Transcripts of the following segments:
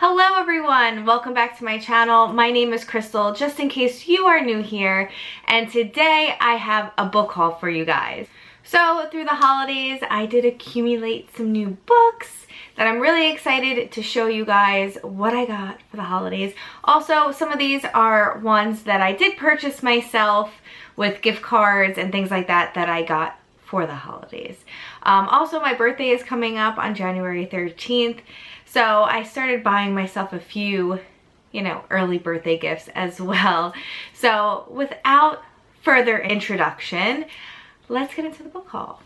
Hello everyone, welcome back to my channel. My name is Krystle, just in case you are new here, and today I have a book haul for you guys. So through the holidays, I did accumulate some new books that I'm really excited to show you guys what I got for the holidays. Also, some of these are ones that I did purchase myself with gift cards and things like that that I got for the holidays. Also, my birthday is coming up on January 13th. So I started buying myself a few, early birthday gifts as well. So without further introduction, let's get into the book haul.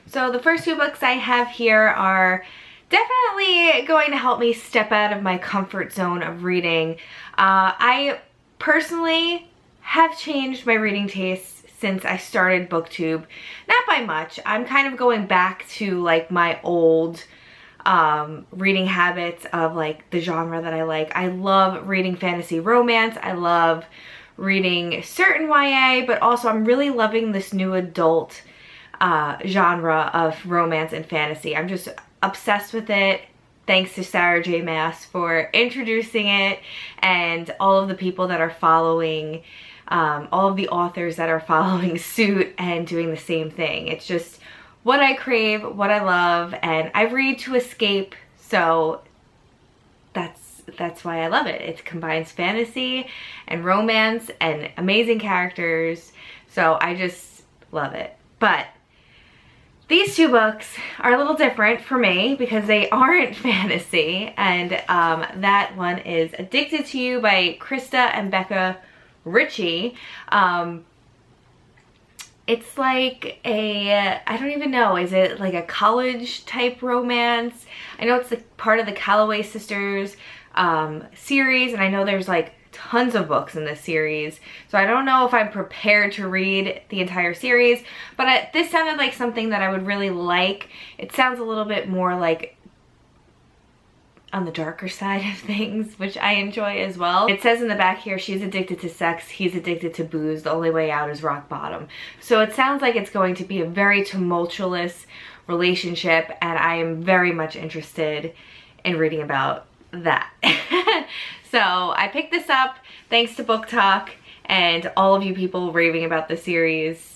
So the first two books I have here are definitely going to help me step out of my comfort zone of reading. I personally have changed my reading tastes since I started booktube. Not by much. I'm kind of going back to like my old reading habits of like the genre that I like. I love reading fantasy romance. I love reading certain YA, but also I'm really loving this new adult genre of romance and fantasy. I'm just obsessed with it. Thanks to Sarah J. Maas for introducing it, and all of the people that are following, all of the authors that are following suit and doing the same thing. It's just what I crave, what I love, and I read to escape, so that's why I love it. It combines fantasy and romance and amazing characters, so I just love it. But these two books are a little different for me because they aren't fantasy, and that one is Addicted to You by Krista and Becca Ritchie. It's like a, I don't even know, is it like a college type romance? I know it's part of the Calloway Sisters series, and I know there's like tons of books in this series, so I don't know if I'm prepared to read the entire series, but this sounded like something that I would really like. It sounds a little bit more like on the darker side of things, which I enjoy as well. It says in the back here, she's addicted to sex, he's addicted to booze, the only way out is rock bottom. So it sounds like it's going to be a very tumultuous relationship, and I am very much interested in reading about that. So I picked this up thanks to Book Talk and all of you people raving about the series.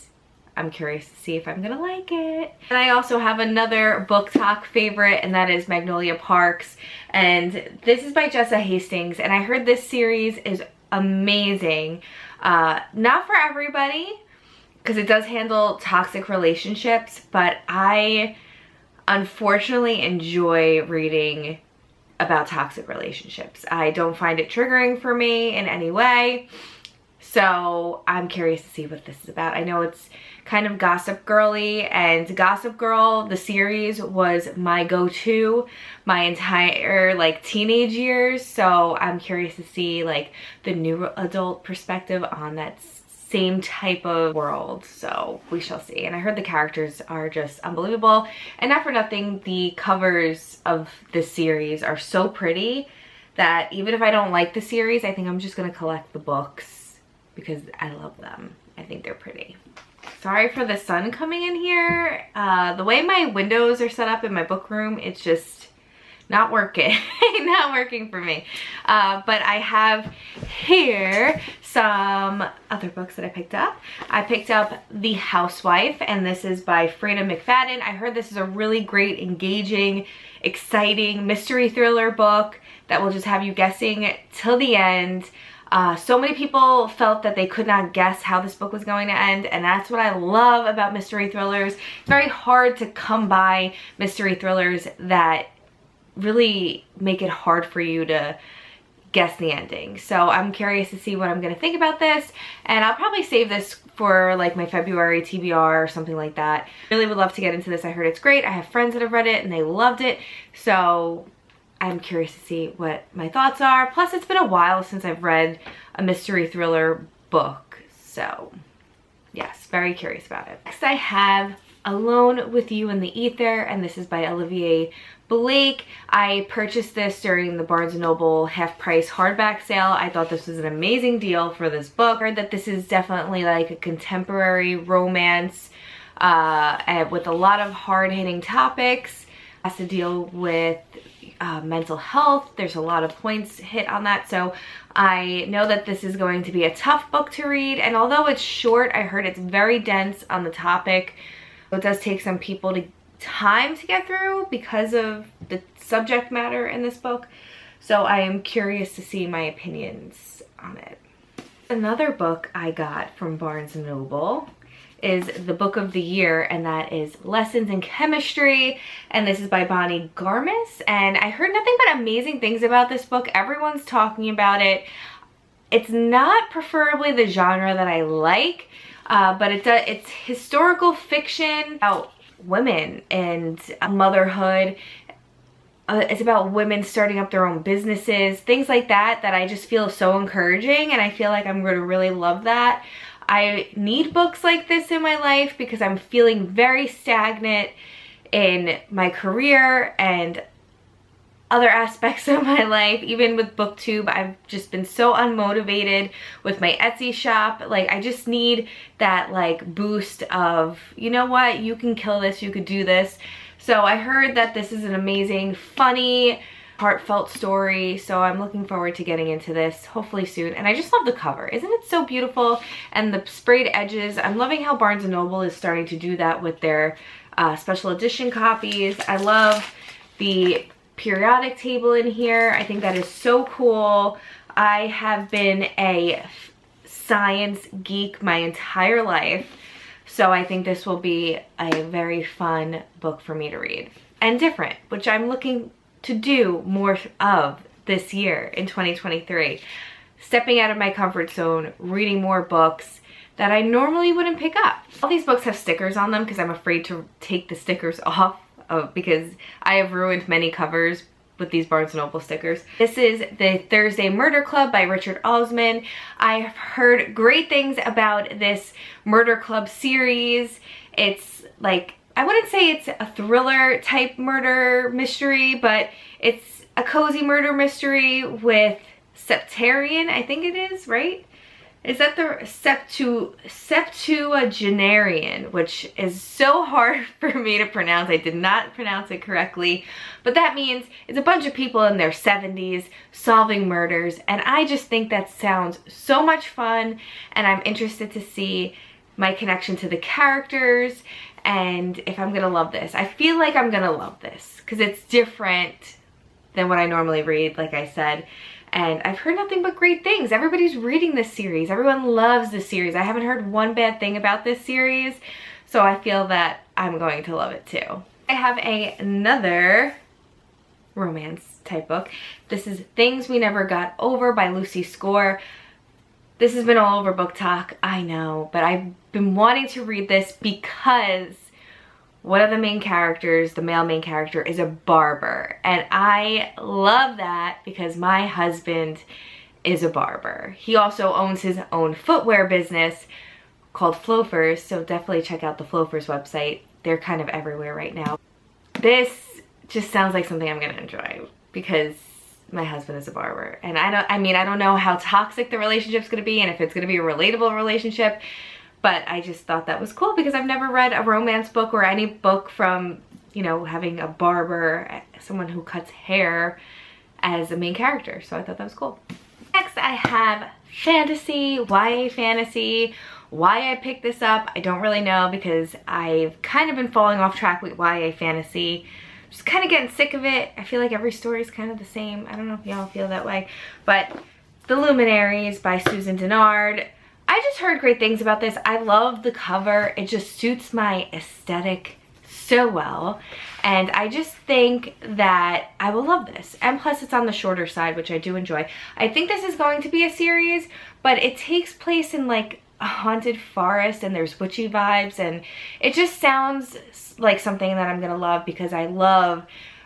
I'm curious to see if I'm gonna like it. And I also have another Book Talk favorite, and that is Magnolia Parks. And this is by Jessa Hastings, and I heard this series is amazing. Not for everybody, because it does handle toxic relationships, but I unfortunately enjoy reading about toxic relationships. I don't find it triggering for me in any way. So I'm curious to see what this is about. I know it's kind of Gossip Girly, and Gossip Girl, the series, was my go-to my entire like teenage years. So I'm curious to see like the new adult perspective on that same type of world. So we shall see. And I heard the characters are just unbelievable. And not for nothing, the covers of this series are so pretty that even if I don't like the series, I think I'm just gonna collect the books because I love them. I think they're pretty. Sorry for the sun coming in here. The way my windows are set up in my book room, it's just not working. Not working for me. But I have here some other books that I picked up. I picked up The Housewife, and this is by Freda McFadden. I heard this is a really great, engaging, exciting mystery thriller book that will just have you guessing till the end. So many people felt that they could not guess how this book was going to end, and that's what I love about mystery thrillers. It's very hard to come by mystery thrillers that really make it hard for you to guess the ending. So I'm curious to see what I'm going to think about this, and I'll probably save this for like my February TBR or something like that. Really would love to get into this. I heard it's great. I have friends that have read it and they loved it, so I'm curious to see what my thoughts are. Plus, it's been a while since I've read a mystery thriller book, so yes, very curious about it. Next, I have Alone with You in the Ether, and this is by Olivia Blake. I purchased this during the Barnes & Noble half-price hardback sale. I thought this was an amazing deal for this book. I heard that this is definitely like a contemporary romance with a lot of hard-hitting topics. It has to deal with mental health. There's a lot of points hit on that, so I know that this is going to be a tough book to read, and although it's short, I heard it's very dense on the topic. It does take some people time to get through because of the subject matter in this book, so I am curious to see my opinions on it. Another book I got from Barnes & Noble is the book of the year, and that is Lessons in Chemistry, and this is by Bonnie Garmis, and I heard nothing but amazing things about this book. Everyone's talking about it. It's not preferably the genre that I like, but it's historical fiction about women and motherhood. It's about women starting up their own businesses, things like that, that I just feel so encouraging, and I feel like I'm going to really love that. I need books like this in my life because I'm feeling very stagnant in my career and other aspects of my life. Even with booktube, I've just been so unmotivated with my Etsy shop. Like, I just need that like boost of, you know what, you can kill this, you could do this. So I heard that this is an amazing, funny, heartfelt story, so I'm looking forward to getting into this hopefully soon. And I just love the cover. Isn't it so beautiful? And the sprayed edges. I'm loving how Barnes & Noble is starting to do that with their special edition copies. I love the periodic table in here. I think that is so cool. I have been a science geek my entire life, so I think this will be a very fun book for me to read. And different, which I'm looking to do more of this year in 2023. Stepping out of my comfort zone, reading more books that I normally wouldn't pick up. All these books have stickers on them because I'm afraid to take the stickers off because I have ruined many covers with these Barnes & Noble stickers. This is The Thursday Murder Club by Richard Osman. I've heard great things about this Murder Club series. It's like, I wouldn't say it's a thriller type murder mystery, but it's a cozy murder mystery with septarian, I think it is, right? Is that the septuagenarian, which is so hard for me to pronounce. I did not pronounce it correctly, but that means it's a bunch of people in their 70s solving murders, and I just think that sounds so much fun, and I'm interested to see my connection to the characters and if I'm gonna love this. I feel like I'm gonna love this because it's different than what I normally read, like I said. And I've heard nothing but great things. Everybody's reading this series. Everyone loves this series. I haven't heard one bad thing about this series, so I feel that I'm going to love it too. I have another romance type book. This is Things We Never Got Over by Lucy Score. This has been all over Book Talk, I know, but I've been wanting to read this because one of the main characters, the male main character, is a barber. And I love that because my husband is a barber. He also owns his own footwear business called Flofers, so definitely check out the Flofers website. They're kind of everywhere right now. This just sounds like something I'm gonna enjoy because my husband is a barber. And I don't know how toxic the relationship's gonna be and if it's gonna be a relatable relationship, but I just thought that was cool because I've never read a romance book or any book from, you know, having a barber, someone who cuts hair as a main character. So I thought that was cool. Next I have fantasy, YA fantasy. Why I picked this up, I don't really know because I've kind of been falling off track with YA fantasy. Just kind of getting sick of it. I feel like every story is kind of the same. I don't know if y'all feel that way. But The Luminaries by Susan Dennard. I just heard great things about this. I love the cover. It just suits my aesthetic so well. And I just think that I will love this. And plus it's on the shorter side, which I do enjoy. I think this is going to be a series, but it takes place in like a haunted forest and there's witchy vibes, and it just sounds like something that I'm gonna love because I love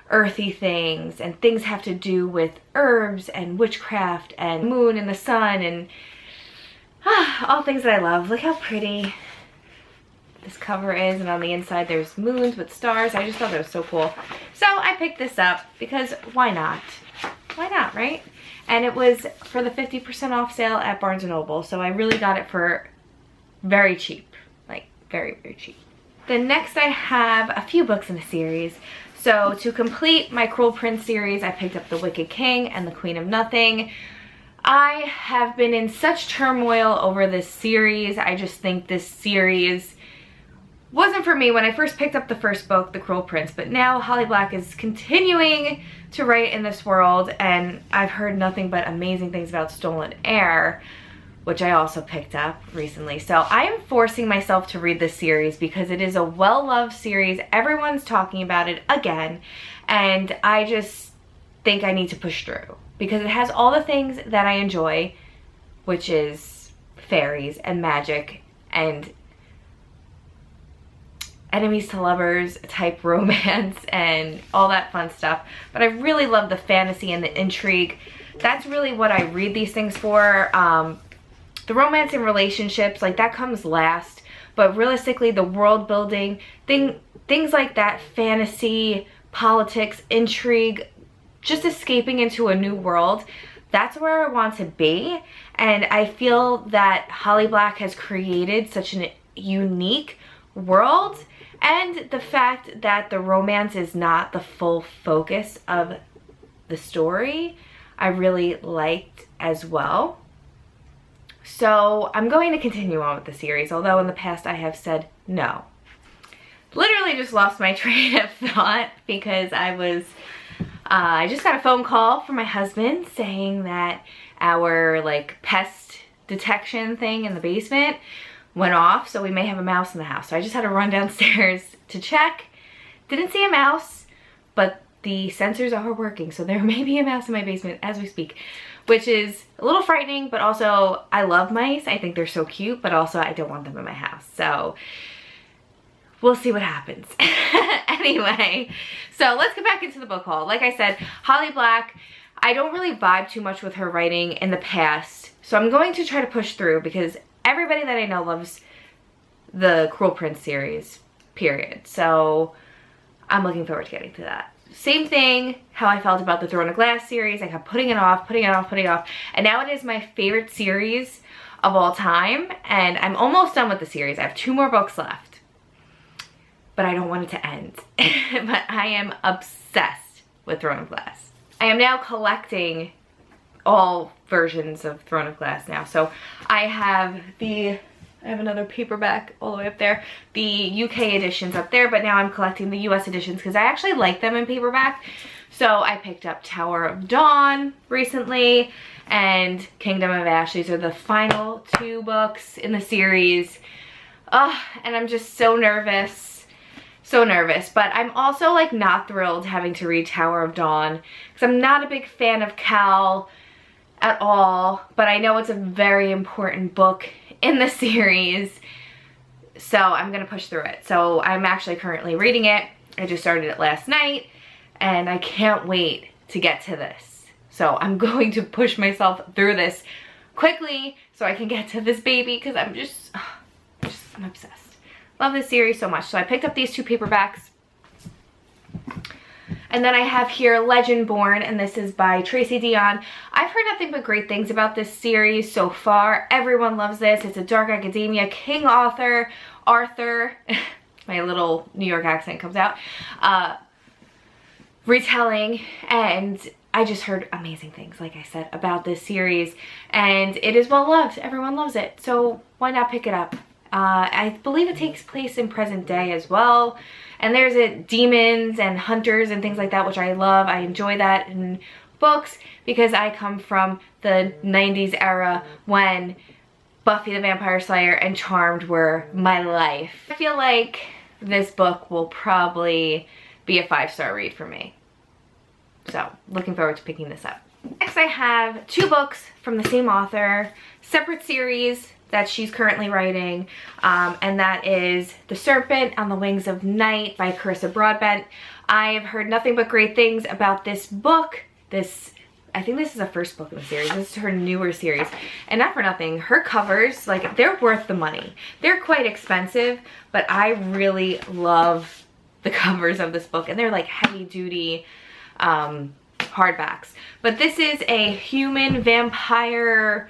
earthy things and things have to do with herbs and witchcraft and moon and the sun and all things that I love. Look how pretty this cover is, and on the inside there's moons with stars. I just thought that was so cool. So I picked this up because why not? Why not, right? And it was for the 50% off sale at Barnes & Noble, so I really got it for very cheap, like very, very cheap. Then next I have a few books in the series. So to complete my Cruel Prince series, I picked up The Wicked King and The Queen of Nothing. I have been in such turmoil over this series. I just think this series wasn't for me when I first picked up the first book, The Cruel Prince, but now Holly Black is continuing to write in this world, and I've heard nothing but amazing things about Stolen Heir, which I also picked up recently. So I am forcing myself to read this series because it is a well-loved series. Everyone's talking about it again, and I just think I need to push through because it has all the things that I enjoy, which is fairies and magic and enemies to lovers type romance and all that fun stuff. But I really love the fantasy and the intrigue. That's really what I read these things for. The romance and relationships, like, that comes last. But realistically, the world building, things like that, fantasy, politics, intrigue, just escaping into a new world, that's where I want to be. And I feel that Holly Black has created such a unique world, and the fact that the romance is not the full focus of the story, I really liked as well. So I'm going to continue on with the series, although in the past I have said no. Literally just lost my train of thought because I just got a phone call from my husband saying that our pest detection thing in the basement went off, so we may have a mouse in the house. So I just had to run downstairs to check. Didn't see a mouse, but the sensors are working, so there may be a mouse in my basement as we speak, which is a little frightening, but also I love mice. I think they're so cute, but also I don't want them in my house. So we'll see what happens. Anyway, so let's get back into the book haul. Like I said, Holly Black, I don't really vibe too much with her writing in the past, so I'm going to try to push through because everybody that I know loves the Cruel Prince series, period. So I'm looking forward to getting to that. Same thing how I felt about the Throne of Glass series. I kept putting it off, and now it is my favorite series of all time, and I'm almost done with the series. I have 2 more books left, but I don't want it to end. But I am obsessed with Throne of Glass. I am now collecting all versions of Throne of Glass now. So I have another paperback all the way up there, the UK editions up there, but now I'm collecting the US editions because I actually like them in paperback. So I picked up Tower of Dawn recently and Kingdom of Ash. These are the final 2 books in the series. And I'm just so nervous. So nervous, but I'm also not thrilled having to read Tower of Dawn because I'm not a big fan of Cal at all, but I know it's a very important book in the series, so I'm gonna push through it. So I'm actually currently reading it. I just started it last night and I can't wait to get to this. So I'm going to push myself through this quickly so I can get to this baby because I'm obsessed. Love this series so much. So I picked up these 2 paperbacks. And then I have here Legend Born, and this is by Tracy Deonn. I've heard nothing but great things about this series so far. Everyone loves this. It's a dark academia King Arthur, my little New York accent comes out, retelling, and I just heard amazing things, like I said, about this series, and it is well loved. Everyone loves it, so why not pick it up? I believe it takes place in present day as well, and there's demons and hunters and things like that, which I love. I enjoy that in books because I come from the 90s era when Buffy the Vampire Slayer and Charmed were my life. I feel like this book will probably be a 5-star read for me. So, looking forward to picking this up. Next I have 2 books from the same author, separate series that she's currently writing, and that is The Serpent on the Wings of Night by Carissa Broadbent. I have heard nothing but great things about this book. I think this is the first book in the series. This is her newer series. And not for nothing, her covers, they're worth the money. They're quite expensive, but I really love the covers of this book, and they're heavy duty hardbacks. But this is a human vampire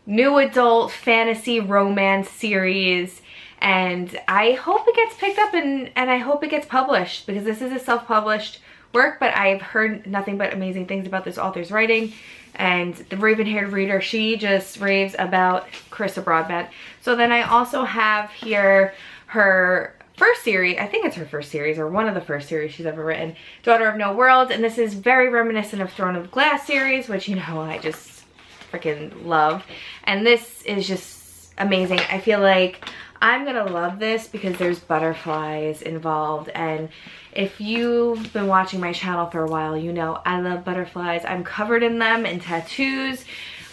new adult fantasy romance series, and I hope it gets picked up and I hope it gets published, because this is a self-published work, but I've heard nothing but amazing things about this author's writing. And the raven-haired reader, she just raves about Carissa Broadbent. So then I also have here her first series, I think it's her first series or one of the first series she's ever written, Daughter of No Worlds, and this is very reminiscent of Throne of Glass series, which, you know, I just freaking love. And this is just amazing. I feel like I'm gonna love this because there's butterflies involved, and if you've been watching my channel for a while, you know I love butterflies. I'm covered in them in tattoos.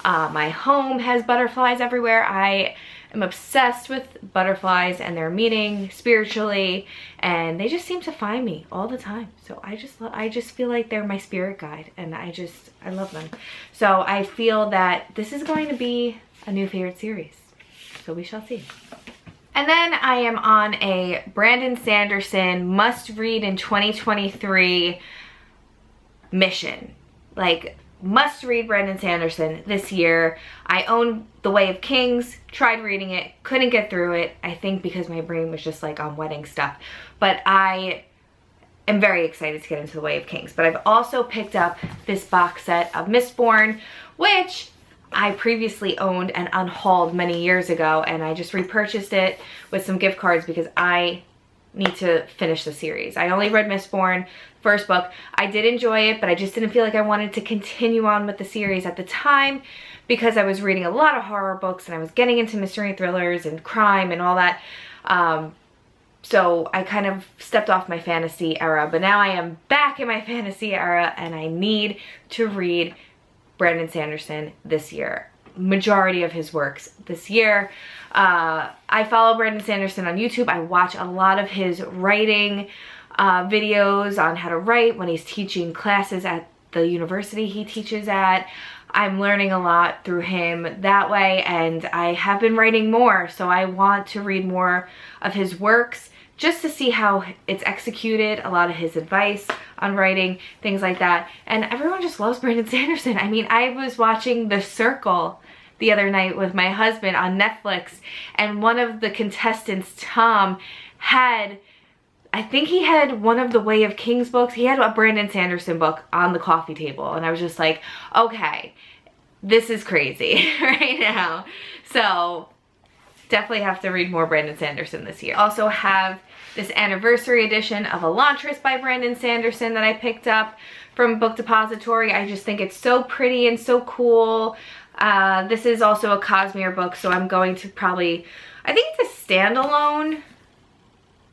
My home has butterflies everywhere. I am obsessed with butterflies and their meaning spiritually, and they just seem to find me all the time. So I just feel like they're my spirit guide, and I love them. So I feel that this is going to be a new favorite series. So we shall see. And then I am on a Brandon Sanderson must read in 2023 mission. Like, must read Brandon Sanderson this year. I own The Way of Kings, tried reading it, couldn't get through it. I think because my brain was just like on wedding stuff. But I am very excited to get into The Way of Kings. But I've also picked up this box set of Mistborn, which I previously owned and unhauled many years ago, and I just repurchased it with some gift cards because I need to finish the series. I only read Mistborn, first book. I did enjoy it, but I just didn't feel like I wanted to continue on with the series at the time because I was reading a lot of horror books and I was getting into mystery thrillers and crime and all that. So I kind of stepped off my fantasy era, but now I am back in my fantasy era and I need to read Brandon Sanderson this year. Majority of his works this year. I follow Brandon Sanderson on YouTube. I watch a lot of his writing videos on how to write when he's teaching classes at the university he teaches at. I'm learning a lot through him that way, and I have been writing more, so I want to read more of his works just to see how it's executed, a lot of his advice on writing, things like that. And everyone just loves Brandon Sanderson. I mean, I was watching The Circle the other night with my husband on Netflix, and one of the contestants, Tom, had, I think he had one of the Way of Kings books. He had a Brandon Sanderson book on the coffee table, and I was just like, okay, this is crazy right now. So definitely have to read more Brandon Sanderson this year. Also have this anniversary edition of Elantris by Brandon Sanderson that I picked up from Book Depository. I just think it's so pretty and so cool. This is also a Cosmere book, so I'm going to probably, I think it's a standalone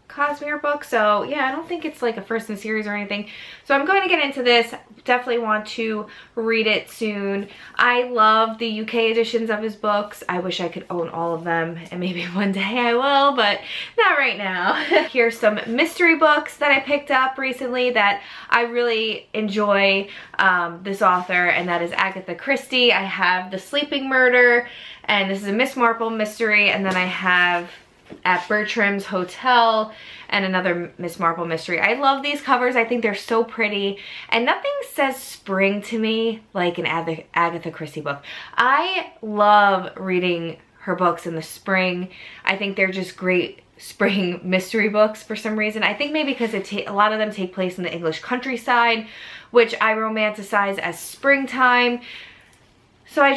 Cosmere book, so yeah, I don't think it's like a first in series or anything. So I'm going to get into this. Definitely want to read it soon. I love the UK editions of his books. I wish I could own all of them, and maybe one day I will, but not right now. Here's some mystery books that I picked up recently that I really enjoy this author, and that is Agatha Christie. I have The Sleeping Murder, and this is a Miss Marple mystery, and then I have At Bertram's Hotel and another Miss Marple mystery. I love these covers. I think they're so pretty, and nothing says spring to me like an Agatha Christie book. I love reading her books in the spring. I think they're just great spring mystery books for some reason. I think maybe because a lot of them take place in the English countryside, which I romanticize as springtime. So I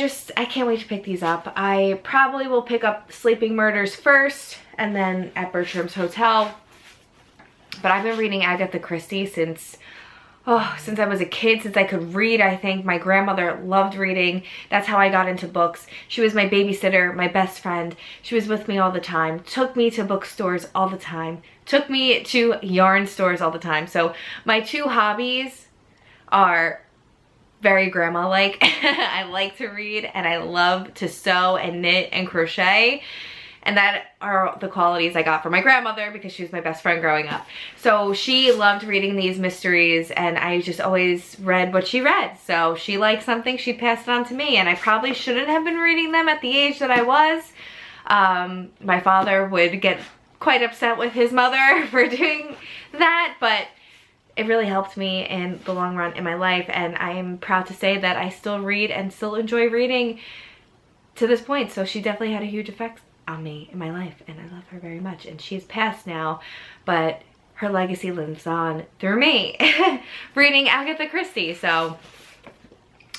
can't wait to pick these up. I probably will pick up Sleeping Murders first and then At Bertram's Hotel. But I've been reading Agatha Christie since I was a kid, since I could read. I think my grandmother loved reading. That's how I got into books. She was my babysitter, my best friend. She was with me all the time, took me to bookstores all the time, took me to yarn stores all the time. So my two hobbies are very grandma-like. I like to read, and I love to sew and knit and crochet, and that are the qualities I got from my grandmother because she was my best friend growing up. So she loved reading these mysteries, and I just always read what she read. So she liked something, she passed it on to me, and I probably shouldn't have been reading them at the age that I was. My father would get quite upset with his mother for doing that, but it really helped me in the long run in my life, and I am proud to say that I still read and still enjoy reading to this point. So she definitely had a huge effect on me in my life, and I love her very much. And she's passed now, but her legacy lives on through me reading Agatha Christie. So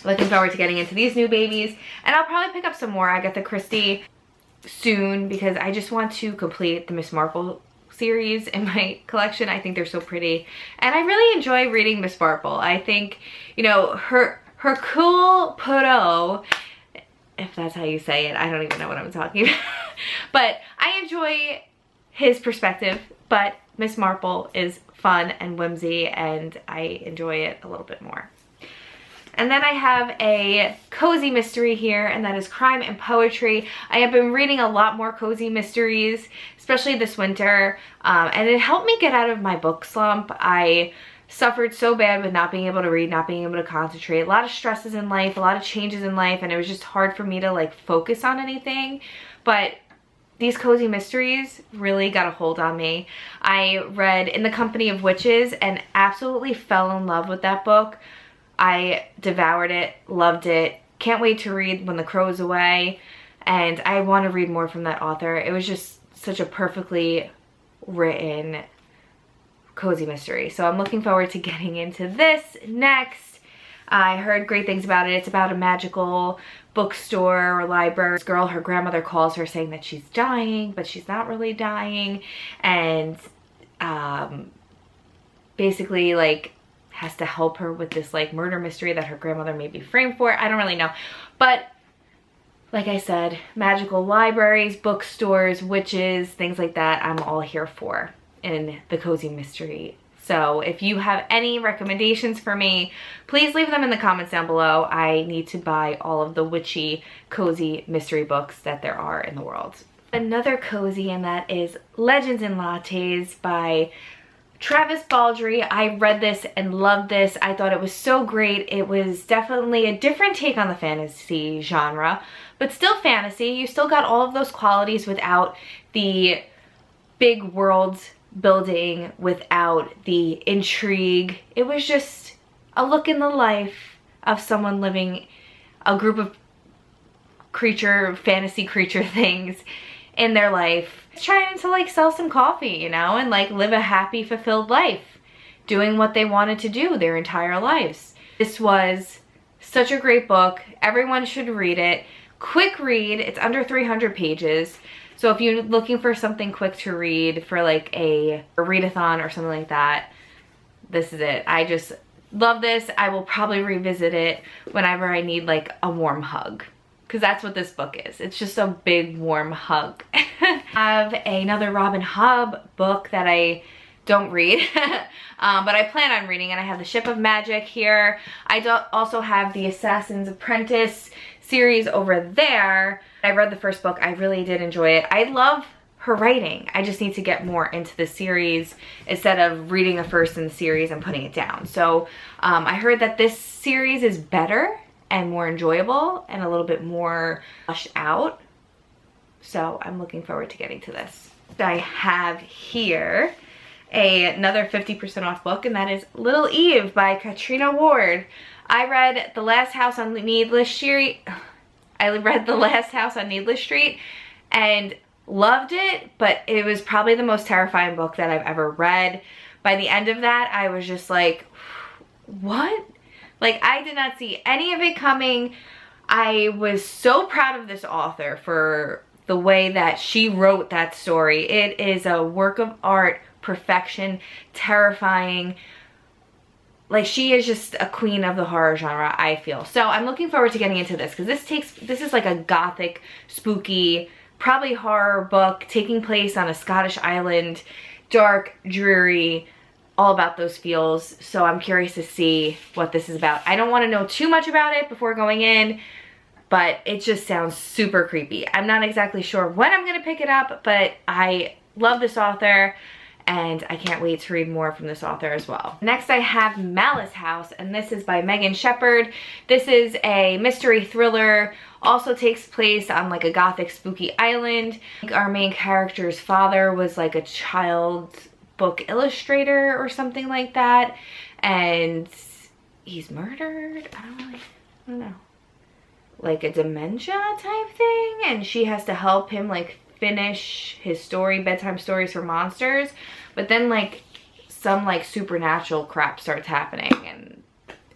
looking forward to getting into these new babies, and I'll probably pick up some more Agatha Christie soon because I just want to complete the Miss Marple series in my collection. I think they're so pretty, and I really enjoy reading Miss Marple. I think, you know, her cool photo, if that's how you say it, I don't even know what I'm talking about. But I enjoy his perspective, but Miss Marple is fun and whimsy, and I enjoy it a little bit more. And then I have a cozy mystery here, and that is Crime and Poetry. I have been reading a lot more cozy mysteries, especially this winter, and it helped me get out of my book slump. I suffered so bad with not being able to read, not being able to concentrate, a lot of stresses in life, a lot of changes in life, and it was just hard for me to like focus on anything. But these cozy mysteries really got a hold on me. I read In the Company of Witches and absolutely fell in love with that book. I devoured it, loved it, can't wait to read When the Crow's Away, and I want to read more from that author. It was just such a perfectly written cozy mystery. So I'm looking forward to getting into this next. I heard great things about it. It's about a magical bookstore or library. This girl, her grandmother calls her saying that she's dying, but she's not really dying, and basically like has to help her with this like murder mystery that her grandmother may be framed for. I don't really know. But like I said, magical libraries, bookstores, witches, things like that, I'm all here for in the cozy mystery. So if you have any recommendations for me, please leave them in the comments down below. I need to buy all of the witchy cozy mystery books that there are in the world. Another cozy, and that is Legends and Lattes by Travis Baldree. I read this and loved this. I thought it was so great. It was definitely a different take on the fantasy genre, but still fantasy. You still got all of those qualities without the big world building, without the intrigue. It was just a look in the life of someone living a group of fantasy creature things in their life, trying to like sell some coffee, you know, and like live a happy, fulfilled life, doing what they wanted to do their entire lives. This was such a great book. Everyone should read it. Quick read. It's under 300 pages. So if you're looking for something quick to read for like a readathon or something like that, this is it. I just love this. I will probably revisit it whenever I need like a warm hug, because that's what this book is. It's just a big warm hug. I have another Robin Hobb book that I don't read, but I plan on reading, and I have The Ship of Magic here. I also have the Assassin's Apprentice series over there. I read the first book. I really did enjoy it. I love her writing. I just need to get more into the series instead of reading the first in the series and putting it down. So I heard that this series is better and more enjoyable and a little bit more fleshed out. So I'm looking forward to getting to this. I have here another 50% off book, and that is Little Eve by Katrina Ward. I read The Last House on Needless Street. And loved it, but it was probably the most terrifying book that I've ever read. By the end of that, I was just like, what? Like, I did not see any of it coming. I was so proud of this author for the way that she wrote that story. It is a work of art, perfection, terrifying. Like, she is just a queen of the horror genre, I feel. So I'm looking forward to getting into this, because this is like a gothic, spooky, probably horror book taking place on a Scottish island, dark, dreary, all about those feels. So I'm curious to see what this is about. I don't want to know too much about it before going in, but it just sounds super creepy. I'm not exactly sure when I'm going to pick it up, but I love this author, and I can't wait to read more from this author as well. Next I have Malice House, and this is by Megan Shepherd. This is a mystery thriller, also takes place on like a gothic spooky island. Our main character's father was like a child book illustrator or something like that, and he's murdered. I don't know. Like a dementia type thing, and she has to help him like finish his story, Bedtime Stories for Monsters, but then like some like supernatural crap starts happening and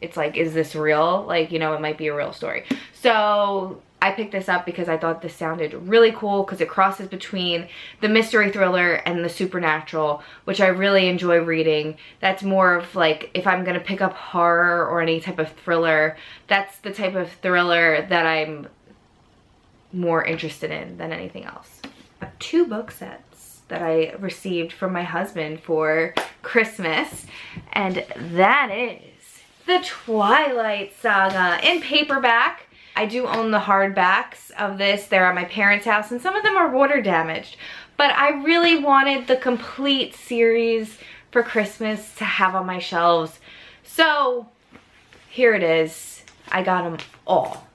it's like, is this real? Like, you know, it might be a real story. So I picked this up because I thought this sounded really cool because it crosses between the mystery thriller and the supernatural, which I really enjoy reading. That's more of like, if I'm gonna pick up horror or any type of thriller, that's the type of thriller that I'm more interested in than anything else. I have 2 book sets that I received from my husband for Christmas, and that is the Twilight Saga in paperback. I do own the hardbacks of this. They're at my parents' house and some of them are water damaged, but I really wanted the complete series for Christmas to have on my shelves. So here it is. I got them all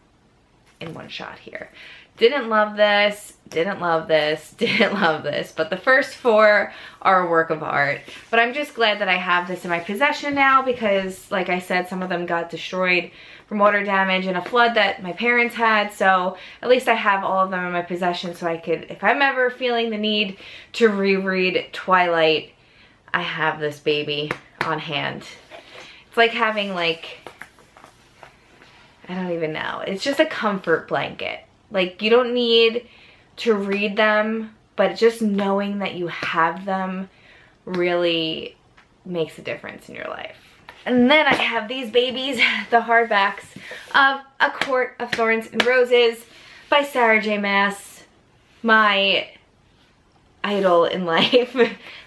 in one shot here. Didn't love this, didn't love this, didn't love this, but the first 4 are a work of art. But I'm just glad that I have this in my possession now because, like I said, some of them got destroyed from water damage and a flood that my parents had, so at least I have all of them in my possession so I could, if I'm ever feeling the need to reread Twilight, I have this baby on hand. It's like having like, I don't even know, it's just a comfort blanket. Like, you don't need to read them, but just knowing that you have them really makes a difference in your life. And then I have these babies, the hardbacks of A Court of Thorns and Roses by Sarah J. Maas, my idol in life.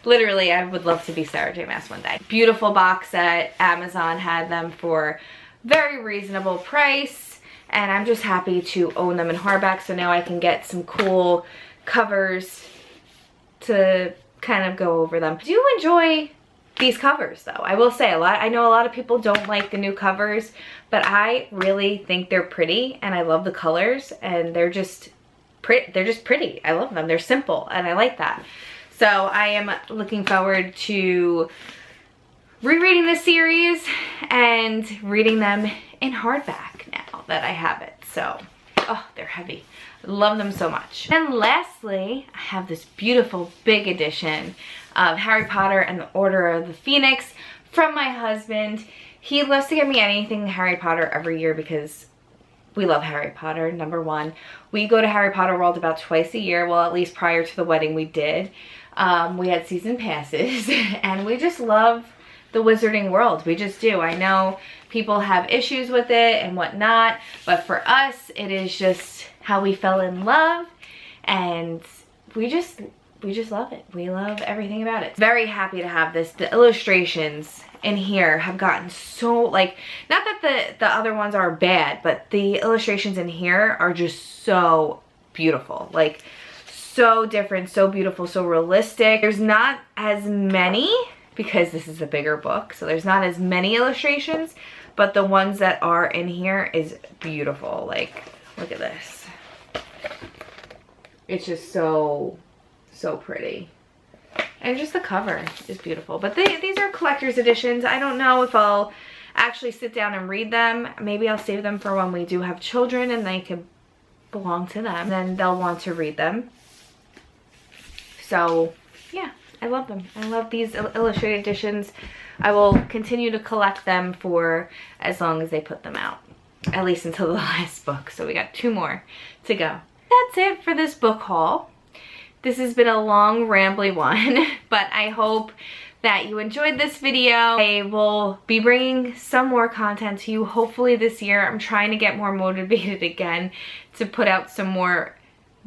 Literally, I would love to be Sarah J. Maas one day. Beautiful box set. Amazon had them for very reasonable price. And I'm just happy to own them in hardback, so now I can get some cool covers to kind of go over them. I do enjoy these covers though. I will say I know a lot of people don't like the new covers, but I really think they're pretty and I love the colors and they're just pretty. I love them. They're simple and I like that. So I am looking forward to rereading this series and reading them in hardback now that I have it. So, oh, they're heavy. I love them so much. And lastly, I have this beautiful big edition of Harry Potter and the Order of the Phoenix from my husband. He loves to get me anything Harry Potter every year because we love Harry Potter, number one. We go to Harry Potter World about twice a year. Well, at least prior to the wedding we did. We had season passes and we just love the Wizarding World. We just do. I know people have issues with it and whatnot, but for us, it is just how we fell in love and we just love it. We love everything about it. Very happy to have this. The illustrations in here have gotten so, like, not that the other ones are bad, but the illustrations in here are just so beautiful. Like, so different, so beautiful, so realistic. There's not as many because this is a bigger book, so there's not as many illustrations, but the ones that are in here is beautiful. Like, look at this. It's just so pretty. And just the cover is beautiful. But these are collector's editions. I don't know if I'll actually sit down and read them. Maybe I'll save them for when we do have children and they can belong to them. Then they'll want to read them. So, yeah. I love them. I love these illustrated editions. I will continue to collect them for as long as they put them out. At least until the last book. So we got 2 more to go. That's it for this book haul. This has been a long, rambly one, but I hope that you enjoyed this video. I will be bringing some more content to you hopefully this year. I'm trying to get more motivated again to put out some more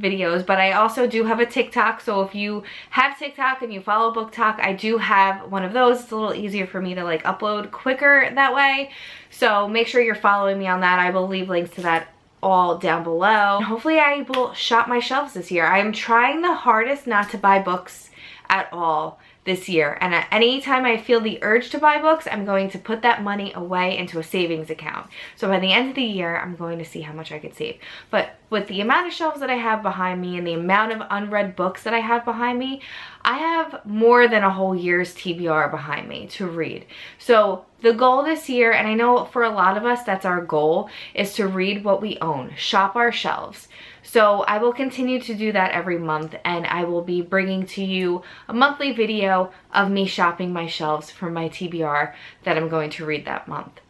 videos, but I also do have a TikTok, so if you have TikTok and you follow Book Talk, I do have one of those. It's a little easier for me to like upload quicker that way, so make sure you're following me on that. I will leave links to that all down below. And hopefully I will shop my shelves this year. I am trying the hardest not to buy books at all this year, and at any time I feel the urge to buy books, I'm going to put that money away into a savings account. So by the end of the year, I'm going to see how much I could save. But with the amount of shelves that I have behind me and the amount of unread books that I have behind me, I have more than a whole year's TBR behind me to read. So the goal this year, and I know for a lot of us that's our goal, is to read what we own, shop our shelves. So I will continue to do that every month, and I will be bringing to you a monthly video of me shopping my shelves for my TBR that I'm going to read that month.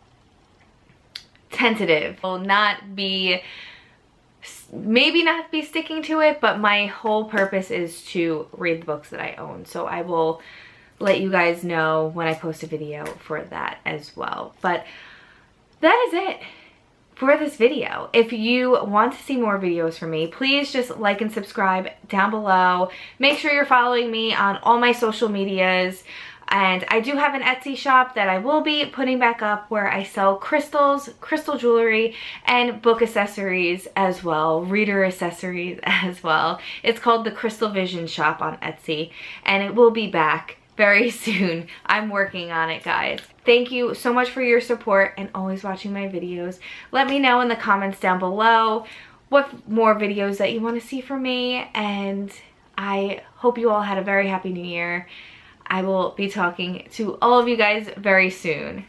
Tentative. Will not be, maybe not be sticking to it, but my whole purpose is to read the books that I own. So I will let you guys know when I post a video for that as well. But that is it for this video. If you want to see more videos from me, please just like and subscribe down below. Make sure you're following me on all my social medias. And I do have an Etsy shop that I will be putting back up where I sell crystals, crystal jewelry, and book accessories as well, reader accessories as well. It's called the Crystal Vision Shop on Etsy, and it will be back very soon. I'm working on it, guys. Thank you so much for your support and always watching my videos. Let me know in the comments down below what more videos that you want to see from me, and I hope you all had a very happy new year. I will be talking to all of you guys very soon.